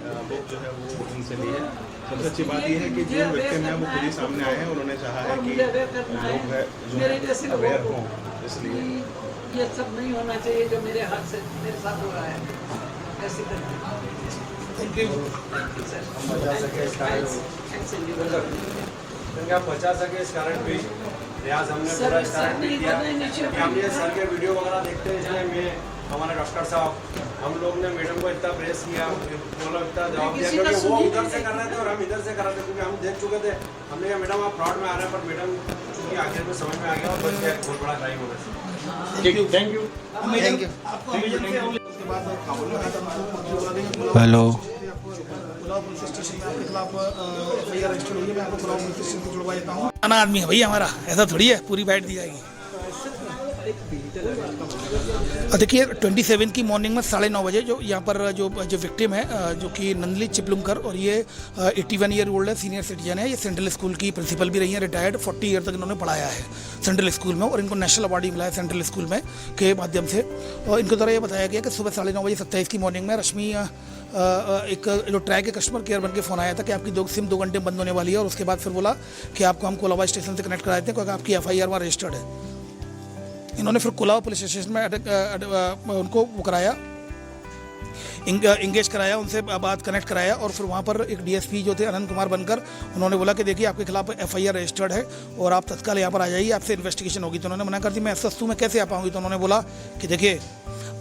Book जो है वो उनसे ली है। सबसे अच्छी बात यह है कि जो विक्टिम है वो खुद ही सामने आए हैं, उन्होंने चाहा है कि लोग जो अवेयर हों, इसलिए ये सब नहीं होना चाहिए जो मेरे हाथ से मेरे साथ हो रहा है। ऐसे करके थैंक यू सर हम बचा सके इस कारण क्योंकि आप बचा सके इस कारण भी प्रयास हमने पूरा स्टार्ट नहीं किया कि हम ये सर के वीडियो वगैरह देखते हैं, इसलिए मैं हमारे डॉक्टर साहब हम लोग ने मैडम को इतना प्रेस किया, बोला इतना जवाब दिया क्योंकि वो उधर से कर रहे थे और हम इधर से कर रहे थे, क्योंकि हम देख चुके थे। हमने कहा मैडम आप फ्रॉड में आ रहे हैं, पर मैडम चूँकि आखिर में समझ में आ गया और बच गया, बहुत बड़ा क्राइम हो गया। Thank you thank you thank you. Hello, pulao police station में आपके खिलाफ एफआईआर रजिस्टर्ड हुई है। मैं आपको पुलाव पुलिस स्टेशन से जुड़वा देता हूँ। आना आदमी है भैया हमारा, ऐसा थोड़ी है पूरी बैठ दी जाएगी। देखिए 27 की मॉर्निंग में 9:30 बजे जो यहाँ पर जो विक्टिम है जो कि नंदली चिपलुमकर, और ये 81 ईयर ओल्ड है, सीनियर सिटीजन है। ये सेंट्रल स्कूल की प्रिंसिपल भी रही है, रिटायर्ड, 40 ईयर तक इन्होंने पढ़ाया है सेंट्रल स्कूल में, और इनको नेशनल अवार्ड भी मिला है सेंट्रल स्कूल में के माध्यम से। और इनके द्वारा ये बताया गया कि सुबह 9:30 बजे 27 की मॉर्निंग में रश्मि एक जो ट्रैक के कस्टमर केयर बन के फ़ोन आया था कि आपकी सिम 2 घंटे बंद होने वाली है, और उसके बाद फिर बोला कि आपको हम कोलाबा स्टेशन से कनेक्ट करा देते हैं क्योंकि आपकी एफआईआर वहाँ रजिस्टर्ड है। इन्होंने फिर कोलाबा पुलिस स्टेशन में उनको वो कराया, इंगेज कराया, उनसे बात कनेक्ट कराया, और फिर वहाँ पर एक डीएसपी जो थे अनंत कुमार बनकर, उन्होंने बोला कि देखिए आपके खिलाफ एफआईआर रजिस्टर्ड है और आप तत्काल यहाँ पर आ जाइए, आपसे इन्वेस्टिगेशन होगी। तो उन्होंने मना कर दी, मैं सस्तू में कैसे आ पाऊँगी। तो उन्होंने बोला कि देखिए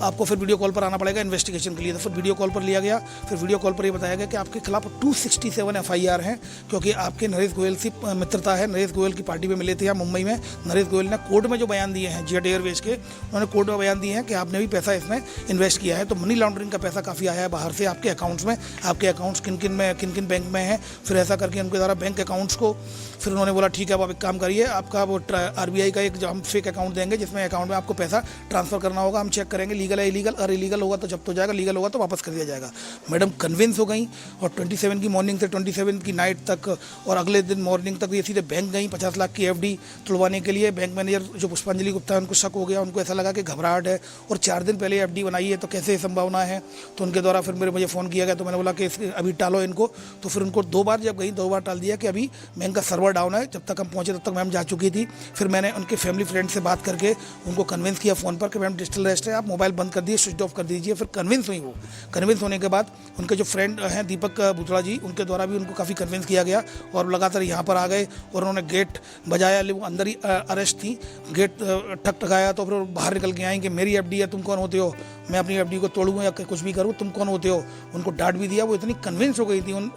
आपको फिर वीडियो कॉल पर आना पड़ेगा इन्वेस्टिगेशन के लिए। तो फिर वीडियो कॉल पर लिया गया। फिर वीडियो कॉल पर ये बताया गया कि आपके खिलाफ 267 एफआईआर हैं, क्योंकि आपके नरेश गोयल से मित्रता है। नरेश गोयल की पार्टी में मिले थे यहाँ मुंबई में। नरेश गोयल ने कोर्ट में जो बयान दिए हैं जेट एयरवेज के, उन्होंने कोर्ट में बयान दिए हैं कि आपने भी पैसा इसमें इन्वेस्ट किया है। तो मनी लॉन्ड्रिंग का पैसा काफ़ी आया है बाहर से आपके अकाउंट्स में। आपके अकाउंट्स किन किन बैंक में हैं। फिर ऐसा करके उनके द्वारा बैंक अकाउंट्स को फिर उन्होंने बोला ठीक है अब आप एक काम करिए, आपका वो आरबीआई का एक जो हम फेक अकाउंट देंगे जिसमें अकाउंट में आपको पैसा ट्रांसफ़र करना होगा, हम चेक करेंगे लीगल है इलीगल, और इलीगल होगा तो जब्त हो जाएगा, लीगल होगा तो वापस कर दिया जाएगा। मैडम कन्विंस हो गई, और 27 की मॉर्निंग से 27 की नाइट तक और अगले दिन मॉर्निंग तक ये सीधे बैंक गई 50 लाख की एफडी तुड़वाने के लिए। बैंक मैनेजर जो पुष्पांजलि गुप्ता है उनको शक हो गया, उनको ऐसा लगा कि घबराहट है, और 4 दिन पहले एफडी बनाई है तो कैसे संभावना है। तो उनके द्वारा फिर मुझे फ़ोन किया गया, तो मैंने बोला कि अभी टालो इनको। तो फिर उनको 2 बार जब गई 2 बार टाल दिया कि अभी बैंक का सर्वर डाउन है, जब तक हम पहुँचे तब तक मैम जा चुकी थी। फिर मैंने उनके फैमिली फ्रेंड से बात करके उनको कन्विंस किया फ़ोन पर कि मैम डिजिटल अरेस्ट है, आप मोबाइल बंद कर दिए, स्विच ऑफ कर दीजिए। फिर कन्विंस हुई वो। कन्विंस होने के बाद उनके जो फ्रेंड हैं दीपक बुतड़ा जी, उनके द्वारा भी उनको काफ़ी कन्विंस किया गया, और लगातार यहाँ पर आ गए और उन्होंने गेट बजाया। वो अंदर ही अरेस्ट थी, गेट ठकठकाया, तो फिर बाहर निकल के आई कि मेरी एफडी है, तुम कौन होते हो, मैं अपनी एफडी को तोड़ूँ या कुछ भी करूँ, तुम कौन होते हो। उनको डांट भी दिया। वो इतनी कन्विंस हो गई थी उन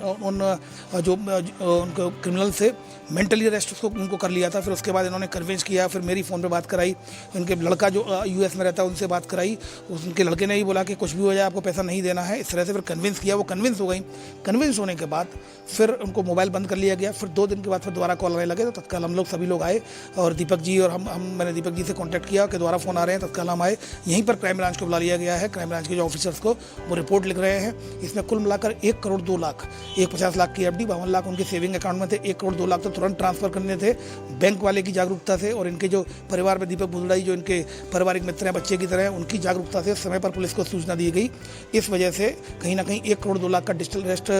उनको क्रिमिनल से, मेंटली अरेस्ट उसको उनको कर लिया था। फिर उसके बाद इन्होंने कन्विंस किया, फिर मेरी फ़ोन पे बात कराई, उनके लड़का जो यूएस में रहता है उनसे बात कराई, उनके लड़के ने ही बोला कि कुछ भी हो जाए आपको पैसा नहीं देना है। इस तरह से फिर कन्विंस किया, वो कन्विंस हो गई। कन्विंस होने के बाद फिर उनको मोबाइल बंद कर लिया गया। फिर 2 दिन के बाद फिर दोबारा कॉल आने लगे, तो तत्काल हम लोग सभी लोग आए, और दीपक जी और मैंने दीपक जी से कॉन्टैक्ट किया कि दोबारा फ़ोन आ रहे हैं, तत्काल हम आए। यहीं पर क्राइम ब्रांच को बुला लिया गया है। क्राइम ब्रांच के जो ऑफिसर्स को वो रिपोर्ट लिख रहे हैं। इसमें कुल मिलाकर 1 करोड़ 2 लाख, एक 50 लाख की एफडी, 52 लाख उनके सेविंग अकाउंट में थे, 1 करोड़ 2 लाख तो तुरंत ट्रांसफ़र करने थे बैंक वाले की जागरूकता से, और इनके जो परिवार में दीपक बुतड़ा जी जो इनके पारिवारिक मित्र हैं, बच्चे की तरह, उनकी जागरूकता से समय पर पुलिस को सूचना दी गई। इस वजह से कहीं ना कहीं 1 करोड़ 2 लाख का डिजिटल अरेस्ट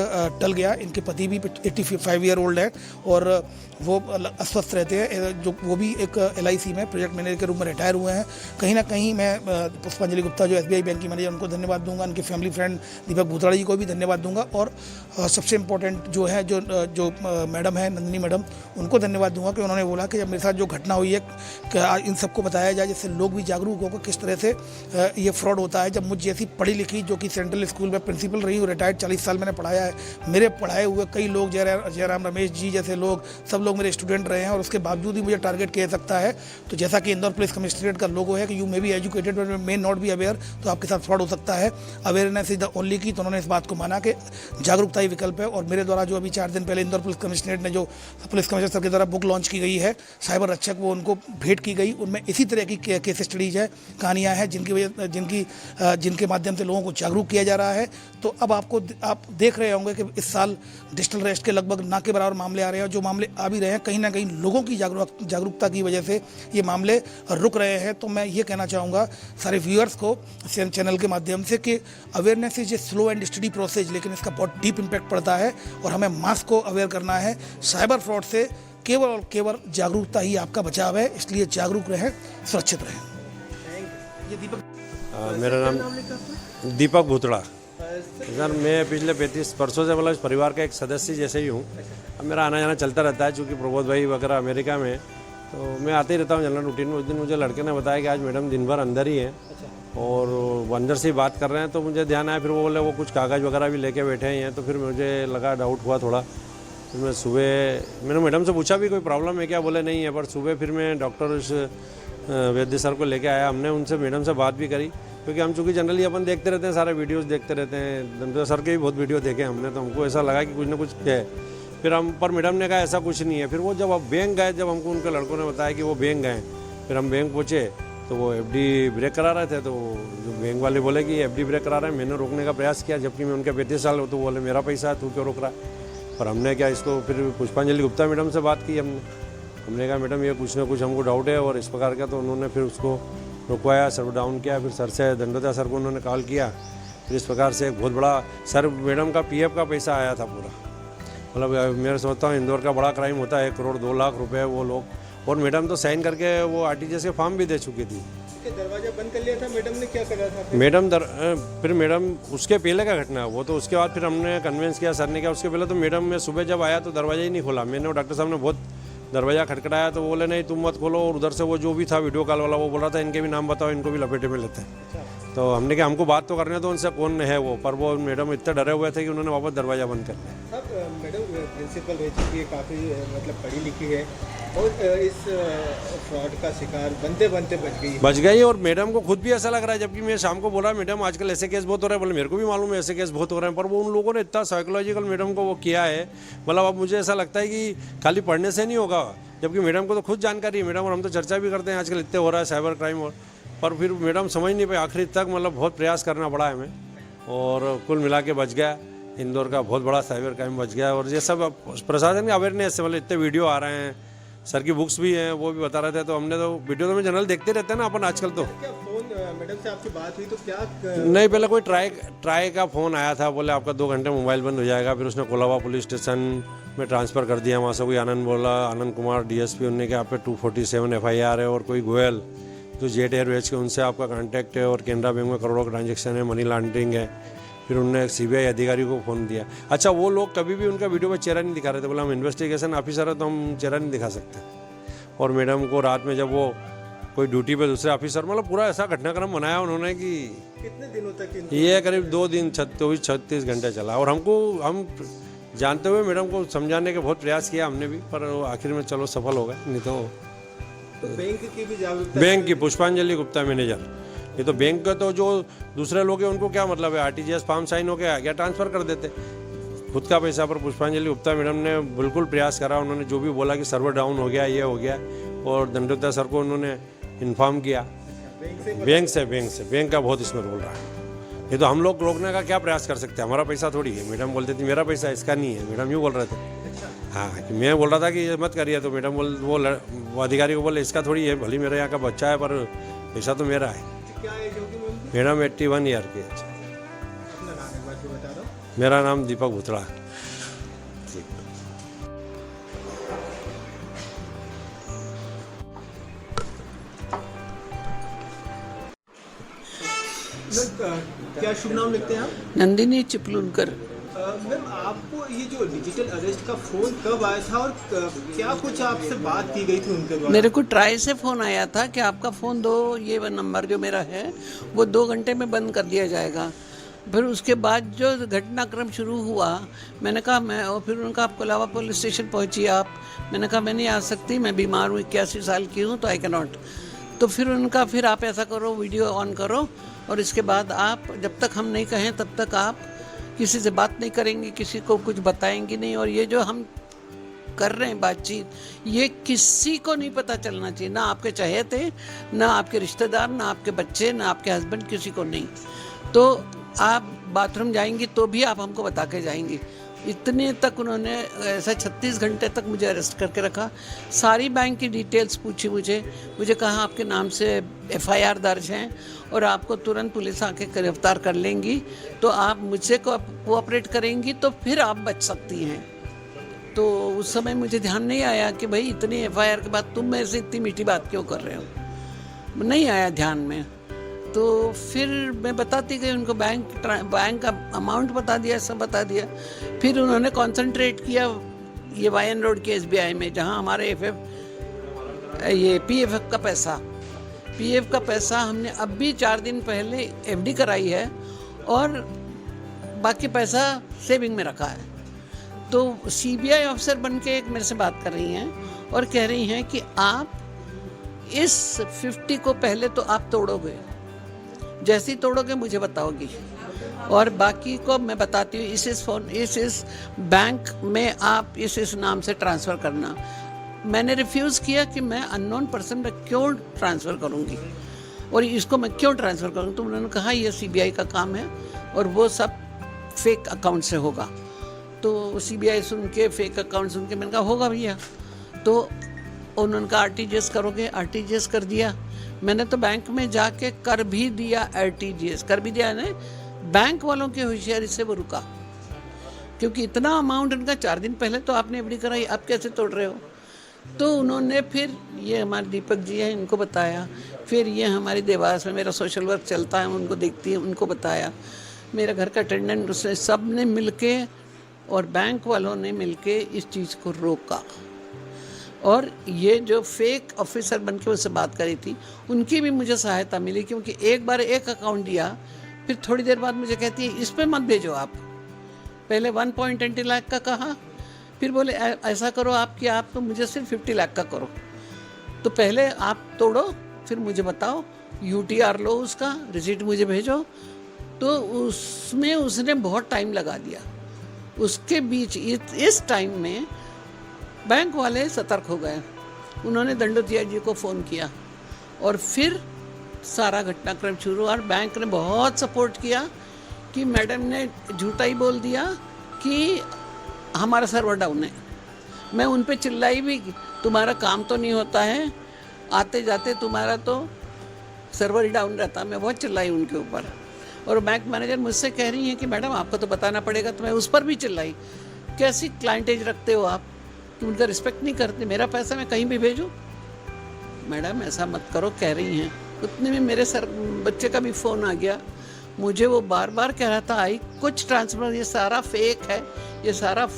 टल गया। इनके पति भी 85 ईयर ओल्ड है और वो अस्वस्थ रहते हैं, जो वो भी एक LIC में प्रोजेक्ट मैनेजर के रूप में रिटायर हुए हैं। कहीं ना कहीं मैं पुष्पांजलि गुप्ता जो SBI बैंक की मैनेजर, उनको धन्यवाद दूंगा, उनके फैमिली फ्रेंड दीपक बुतड़ा जी को भी धन्यवाद दूंगा, और सबसे इम्पोर्टेंट जो है जो मैडम है नंदिनी मैडम, उनको धन्यवाद दूंगा कि उन्होंने बोला कि जब मेरे साथ जो घटना हुई है कि इन सबको बताया जाए, जिससे लोग भी जागरूक होकर किस तरह से ये फ्रॉड होता है। जब मुझ जैसी पढ़ी लिखी जो कि सेंट्रल स्कूल में प्रिंसिपल रही हूँ, रिटायर्ड 40 साल मैंने पढ़ाया है, मेरे पढ़ाए हुए कई लोग जयराम रमेश जी जैसे लोग, सब लोग मेरे स्टूडेंट रहे हैं, और उसके बावजूद ही मुझे टारगेट किया सकता है। तो जैसा कि इंदौर पुलिस कमिश्नरेट का लोगो है कि you may be educated but may not be aware, तो आपके साथ फ्रॉड हो सकता है। अवेयरनेस इज द ओनली की। तो उन्होंने इस बात को माना कि जागरूकता ही विकल्प है। और मेरे द्वारा जो अभी 4 दिन पहले इंदौर पुलिस कमिश्नरेट ने जो पुलिस कमिश्नर सर के द्वारा बुक लॉन्च की गई है, साइबर रक्षक, वो उनको भेंट की गई। उनमें इसी तरह की केस स्टडीज है, कहानियाँ हैं, जिनकी वजह जिनके माध्यम से लोगों को जागरूक किया जा रहा है। तो अब आप देख रहे होंगे कि इस साल डिजिटल अरेस्ट के लगभग ना के बराबर मामले आ रहे हैं। जो मामले आ भी रहे हैं, कहीं ना कहीं लोगों की जागरूकता की वजह से ये मामले रुक रहे हैं। तो मैं ये कहना चाहूँगा सारे व्यूअर्स को चैनल के माध्यम से कि awareness is a slow and study process, लेकिन इसका बहुत डीप इम्पैक्ट पड़ता है और हमें मास को अवेयर करना है। साइबर फ्रॉड से केवल और केवल जागरूकता ही आपका बचाव है, इसलिए जागरूक रहें, सुरक्षित रहें। ये दीपक, मेरा नाम दीपक भूतड़ा सर। मैं पिछले 35 वर्षों से मतलब परिवार का एक सदस्य जैसे ही हूँ। अब मेरा आना जाना चलता रहता है, चूँकि प्रबोध भाई वगैरह अमेरिका में, तो मैं आते ही रहता हूँ जनरल रूटीन में। उस दिन मुझे लड़के ने बताया कि आज मैडम दिन भर अंदर ही हैं और वो अंदर से ही बात कर रहे हैं। तो मुझे ध्यान आया, फिर वो बोले वो कुछ कागज़ वगैरह भी लेके बैठे हैं। तो फिर मुझे लगा, डाउट हुआ थोड़ा। फिर मैं सुबह मैंने मैडम से पूछा भी कोई प्रॉब्लम है क्या, बोले नहीं है। पर सुबह फिर मैं डॉक्टर वैद्य सर को लेके आया। हमने उनसे मैडम से बात भी करी, क्योंकि हम चूँकि जनरली अपन देखते रहते हैं, सारे वीडियोस देखते रहते हैं। दंडोता सर के भी बहुत वीडियो देखे हमने, तो हमको ऐसा लगा कि कुछ ना कुछ है। फिर हम पर मैडम ने कहा ऐसा कुछ नहीं है। फिर वो जब अब बैंक गए, जब हमको उनके लड़कों ने बताया कि वो बैंक गए, फिर हम बैंक पहुँचे तो वो एफडी ब्रेक करा रहे थे। तो जो बैंक वाले बोले कि एफडी ब्रेक करा रहे हैं। मैंने रोकने का प्रयास किया, जबकि मैं उनके 35 साल हो, तो बोले मेरा पैसा है, तू क्यों रोक रहा है। पर हमने क्या इसको फिर पुष्पांजलि गुप्ता मैडम से बात की हमने कहा मैडम ये कुछ ना कुछ हमको डाउट है और इस प्रकार का। तो उन्होंने फिर उसको रुकवाया, सर्व डाउन किया। फिर सर से दंडोता सर को उन्होंने कॉल किया। फिर इस प्रकार से एक बहुत बड़ा सर मैडम का पीएफ का पैसा आया था पूरा। मतलब मैं समझता हूँ इंदौर का बड़ा क्राइम होता है, 1 करोड़ 2 लाख रुपए वो लोग। और मैडम तो साइन करके वो आरटीजीएस के फॉर्म भी दे चुकी थी। दरवाजा बंद कर लिया था मैडम ने, क्या करा था मैडम फिर मैडम उसके पहले का घटना है वो। तो उसके बाद फिर हमने कन्विंस किया, सर ने किया। उसके पहले तो मैडम मैं सुबह जब आया तो दरवाजा ही नहीं खोला मैंने। और डॉक्टर साहब ने बहुत दरवाजा खटखटाया, तो बोले नहीं तुम मत खोलो। और उधर से वो जो भी था वीडियो कॉल वाला, वो बोल रहा था इनके भी नाम बताओ, इनको भी लपेटे में लेते हैं। तो हमने कहा हमको बात तो करने दो उनसे, कौन है वो। पर वो मैडम इतने डरे हुए थे कि उन्होंने वापस दरवाजा बंद कर दिया। अब मैडम प्रिंसिपल रह चुकी है, काफ़ी मतलब पढ़ी लिखी है और इस फ्रॉड का शिकार बनते बनते बच गई। और मैडम को खुद भी ऐसा लग रहा है। जबकि मैं शाम को बोला मैडम आजकल ऐसे केस बहुत हो रहे हैं, बोले मेरे को भी मालूम है ऐसे केस बहुत हो रहे हैं। पर वो उन लोगों ने इतना साइकोलॉजिकल मैडम को वो किया है, मतलब अब मुझे ऐसा लगता है कि खाली पढ़ने से नहीं होगा। जबकि मैडम को तो खुद जानकारी है, मैडम और हम तो चर्चा भी करते हैं आजकल इतने हो रहा है साइबर क्राइम। और पर फिर मैडम समझ नहीं पाई आखिरी तक, मतलब बहुत प्रयास करना पड़ा है हमें। और कुल मिला के बच गया, इंदौर का बहुत बड़ा साइबर क्राइम बच गया। और ये सब प्रशासन की अवेयरनेस से, मतलब इतने वीडियो आ रहे हैं, सर की बुक्स भी हैं, वो भी बता रहे थे। तो हमने तो वीडियो तो में जनरल देखते रहते हैं ना अपन आजकल। तो क्या फोन मैडम से आपकी बात हुई तो क्या नहीं, पहले कोई ट्राई का फ़ोन आया था, बोले आपका 2 घंटे मोबाइल बंद हो जाएगा। फिर उसने कोलाबा पुलिस स्टेशन में ट्रांसफ़र कर दिया। वहाँ से कोई आनंद बोला, आनंद कुमार DSP, उनने कहा आप पे 247 FIR है। और कोई गोयल जो जेट एयरवेज के, उनसे आपका कांटेक्ट है और कैनरा बैंक में करोड़ों का ट्रांजेक्शन है, मनी लॉन्ड्रिंग है। फिर उन्होंने CBI अधिकारी को फ़ोन दिया। अच्छा, वो लोग कभी भी उनका वीडियो में चेहरा नहीं दिखा रहे थे। बोला हम इन्वेस्टिगेशन ऑफिसर है तो हम चेहरा नहीं दिखा सकते। और मैडम को रात में जब वो कोई ड्यूटी पे दूसरे ऑफिसर, मतलब पूरा ऐसा घटनाक्रम बनाया उन्होंने कि कितने दिनों तक ये करीब 2 दिन 36 घंटे चला। और हम जानते हुए मैडम को समझाने के बहुत प्रयास किया हमने भी, पर आखिर में चलो सफल हो गए। नहीं तो बैंक की भी जागरूकता, बैंक की पुष्पांजलि गुप्ता मैनेजर, ये तो बैंक का तो जो दूसरे लोग हैं उनको क्या मतलब है, आरटीजीएस फॉर्म साइन हो गया ट्रांसफ़र कर देते खुद का पैसा। पर पुष्पांजलि गुप्ता मैडम ने बिल्कुल प्रयास करा। उन्होंने जो भी बोला कि सर्वर डाउन हो गया, ये हो गया, और दंडोता सर को उन्होंने इन्फॉर्म किया। बैंक का बहुत इसमें रोल रहा है। ये तो हम लोग रोकने का क्या प्रयास कर सकते हैं, हमारा पैसा थोड़ी है। मैडम बोलती थी मेरा पैसा इसका नहीं है, मैडम यूँ बोल रहे थे। हाँ, कि मैं बोल रहा था कि ये मत करिए, तो मैडम वो अधिकारी को बोले इसका थोड़ी है, भले मेरे यहाँ का बच्चा है पर पैसा तो मेरा है। मैडम 81 ईयर की है। मेरा नाम दीपक भूतड़ा है। क्या शुभ नाम लिखते हैं आप? नंदिनी चिपलुनकर। मैम, आपको ये जो डिजिटल अरेस्ट का फोन कब आया था और क्या कुछ आपसे बात की गई थी उनके द्वारा? मेरे को ट्राई से फ़ोन आया था कि आपका फ़ोन ये नंबर जो मेरा है वो 2 घंटे में बंद कर दिया जाएगा। फिर उसके बाद जो घटनाक्रम शुरू हुआ, मैंने कहा और फिर उन्होंने कहा आप कोलाबा पुलिस स्टेशन पहुंचिए आप। मैंने कहा मैं नहीं आ सकती, मैं बीमार हूँ, 81 साल की हूँ, तो आई कैन नॉट। तो फिर उनका फिर आप ऐसा करो, वीडियो ऑन करो और इसके बाद आप जब तक हम नहीं कहें तब तक आप किसी से बात नहीं करेंगे, किसी को कुछ बताएंगे नहीं। और ये जो हम कर रहे हैं बातचीत, ये किसी को नहीं पता चलना चाहिए, ना आपके चहेते, ना आपके रिश्तेदार, ना आपके बच्चे, ना आपके हस्बैंड, किसी को नहीं। तो आप बाथरूम जाएंगी तो भी आप हमको बता के जाएंगी। इतने तक उन्होंने ऐसा 36 घंटे तक मुझे अरेस्ट करके रखा। सारी बैंक की डिटेल्स पूछी मुझे कहा आपके नाम से FIR दर्ज हैं और आपको तुरंत पुलिस आके गिरफ्तार कर लेंगी, तो आप मुझसे कोऑपरेट करेंगी तो फिर आप बच सकती हैं। तो उस समय मुझे ध्यान नहीं आया कि भाई इतनी FIR के बाद तुम मेरे से इतनी मीठी बात क्यों कर रहे हो, नहीं आया ध्यान में। तो फिर मैं बताती गई उनको, बैंक का अमाउंट बता दिया, सब बता दिया। फिर उन्होंने कंसंट्रेट किया ये YN रोड के SBI में, जहां हमारे PF का पैसा हमने अब भी 4 दिन पहले FD कराई है और बाकी पैसा सेविंग में रखा है। तो CBI ऑफिसर बन के एक मेरे से बात कर रही हैं और कह रही हैं कि आप इस 50 को पहले तो आप तोड़ोगे, जैसे ही तोड़ोगे मुझे बताओगी और बाकी को मैं बताती हूँ, इस बैंक में आप इस नाम से ट्रांसफ़र करना। मैंने रिफ्यूज़ किया कि मैं अननोन पर्सन में क्यों ट्रांसफ़र करूँगी और इसको मैं क्यों ट्रांसफ़र करूँ। तो उन्होंने कहा ये CBI का काम है और वो सब फेक अकाउंट से होगा। तो CBI सुन के, फेक अकाउंट सुन के मैंने कहा होगा भैया। तो उन्होंने कहा RTGS करोगे, RTGS कर दिया। मैंने तो बैंक में जाके कर भी दिया, RTGS कर भी दिया है। बैंक वालों की होशियारी से वो रुका, क्योंकि इतना अमाउंट इनका 4 दिन पहले तो आपने FD कराई, आप कैसे तोड़ रहे हो। तो उन्होंने फिर ये हमारे दीपक जी हैं, इनको बताया। फिर ये हमारी देवास में मेरा सोशल वर्क चलता है, उनको देखती है, उनको बताया। मेरा घर का अटेंडेंट, उसने सब ने मिल के और बैंक वालों ने मिल के इस चीज़ को रोका। और ये जो फेक ऑफिसर बन के उससे बात करी थी, उनकी भी मुझे सहायता मिली, क्योंकि एक बार एक अकाउंट दिया, फिर थोड़ी देर बाद मुझे कहती है इस पे मत भेजो आप। पहले 1.20 लाख का कहा, फिर बोले ऐसा करो आप कि आप तो मुझे सिर्फ 50 लाख का करो। तो पहले आप तोड़ो, फिर मुझे बताओ, UTR लो, उसका रिसीट मुझे भेजो। तो उसमें उसने बहुत टाइम लगा दिया। उसके बीच इस टाइम में बैंक वाले सतर्क हो गए। उन्होंने दंडोतिया जी को फ़ोन किया और फिर सारा घटनाक्रम शुरू। और बैंक ने बहुत सपोर्ट किया कि मैडम ने झूठा ही बोल दिया कि हमारा सर्वर डाउन है। मैं उन पे चिल्लाई भी, तुम्हारा काम तो नहीं होता है, आते जाते तुम्हारा तो सर्वर ही डाउन रहता। मैं बहुत चिल्लाई उनके ऊपर। और बैंक मैनेजर मुझसे कह रही हैं कि मैडम आपको तो बताना पड़ेगा। तो मैं उस पर भी चिल्लाई, कैसी क्लाइंटेज रखते हो आप कि उनका रिस्पेक्ट नहीं करते, मेरा पैसा मैं कहीं भी भेजूं। मैडम ऐसा मत करो, कह रही हैं। उतने में मेरे बच्चे का भी फ़ोन आ गया। मुझे वो बार बार कह रहा था, आई कुछ ट्रांसफर, ये सारा फेक है, ये सारा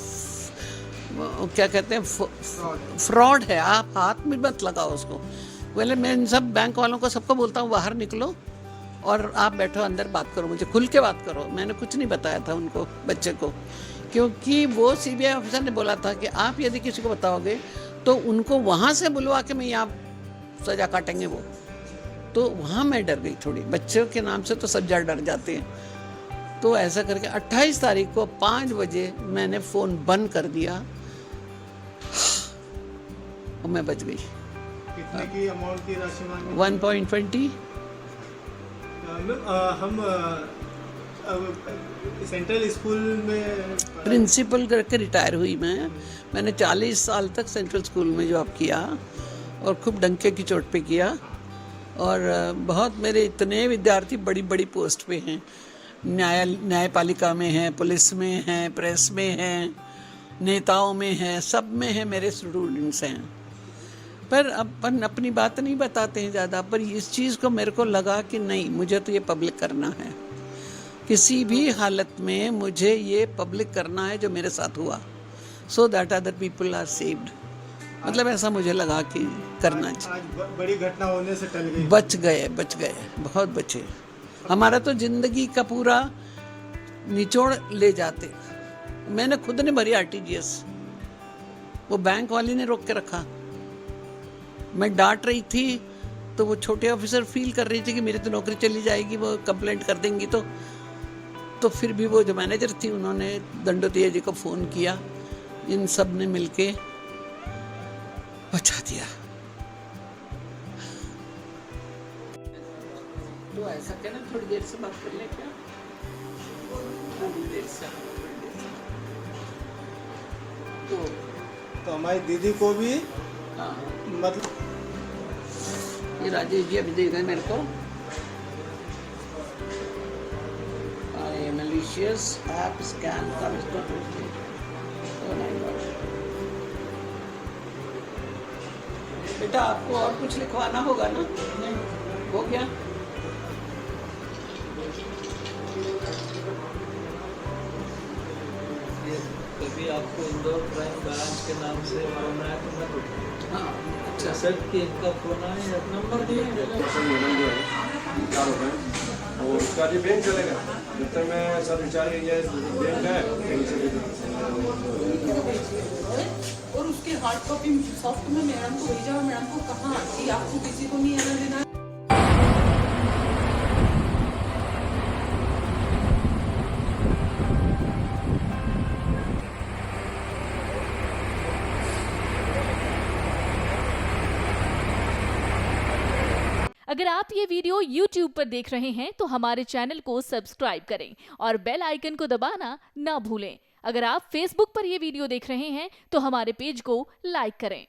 क्या कहते हैं, फ्रॉड है, आप हाथ में मत लगाओ उसको। बोले मैं इन सब बैंक वालों को सबको बोलता हूँ बाहर निकलो और आप बैठो अंदर, बात करो, मुझे खुल के बात करो। मैंने कुछ नहीं बताया था उनको, बच्चे को, क्योंकि वो CBI ऑफिसर ने बोला था कि आप यदि किसी को बताओगे तो उनको वहाँ से बुलवा के मैं यहाँ सज़ा काटेंगे वो। तो वहाँ मैं डर गई थोड़ी, बच्चों के नाम से तो सब डर जाते हैं। तो ऐसा करके 28 तारीख को 5 बजे मैंने फ़ोन बंद कर दिया और मैं बच गई। कितने की अमाउंट की राशि मांगी? 1.20। हम सेंट्रल स्कूल में प्रिंसिपल करके रिटायर हुई मैंने 40 साल तक सेंट्रल स्कूल में जॉब किया और खूब डंके की चोट पे किया। और बहुत मेरे इतने विद्यार्थी बड़ी बड़ी पोस्ट पे हैं, न्यायपालिका में हैं, पुलिस में हैं, प्रेस में हैं, नेताओं में हैं, सब में हैं, मेरे स्टूडेंट्स हैं। पर अपन अपनी बात नहीं बताते हैं ज़्यादा। पर इस चीज़ को मेरे को लगा कि नहीं, मुझे तो ये पब्लिक करना है, किसी भी हालत में मुझे ये पब्लिक करना है जो मेरे साथ हुआ, so that other people are saved. मतलब ऐसा मुझे लगा कि करना चाहिए। आज बड़ी घटना होने से टल गई। बच गए, बहुत बचे। हमारा तो ज़िंदगी का पूरा निचोड़ ले जाते। मैंने खुद ने भरी RTGS, वो बैंक वाली ने रोक के रखा। मैं डांट रही थी तो वो छोटे ऑफिसर फील कर रही थी कि मेरी तो नौकरी चली जाएगी, वो कंप्लेंट कर देंगी। तो फिर भी वो जो मैनेजर थी, उन्होंने दंडोतिया जी को फ़ोन किया, इन सब ने मिलके बचा दिया। तो ऐसा कहना, थोड़ी देर से बात कर ले क्या? थोड़ी देर से। तो हमारी दीदी को भी हाँ, मतलब ये राजेश जी अभी दे गए मेरे को। Malicious app scan का इसको बेटा आपको और कुछ लिखवाना होगा ना? हो गया? कभी आपको इंदौर क्राइम ब्रांच के नाम से फोन आया तो मत उठाइए। हाँ, अच्छा सर कि इनका फोन आया या नंबर दिए मैडम जो है क्या होता है वो उसका भी बैंक चलेगा जब तक मैं सब विचार किया बैंक है बैंक से और उसके हार्ड कॉपी सॉफ्ट में मैडम को भेजा, मैडम को कहा कि आपको किसी को नहीं आना देना। अगर आप ये वीडियो YouTube पर देख रहे हैं तो हमारे चैनल को सब्सक्राइब करें और बेल आइकन को दबाना ना भूलें। अगर आप Facebook पर ये वीडियो देख रहे हैं तो हमारे पेज को लाइक करें।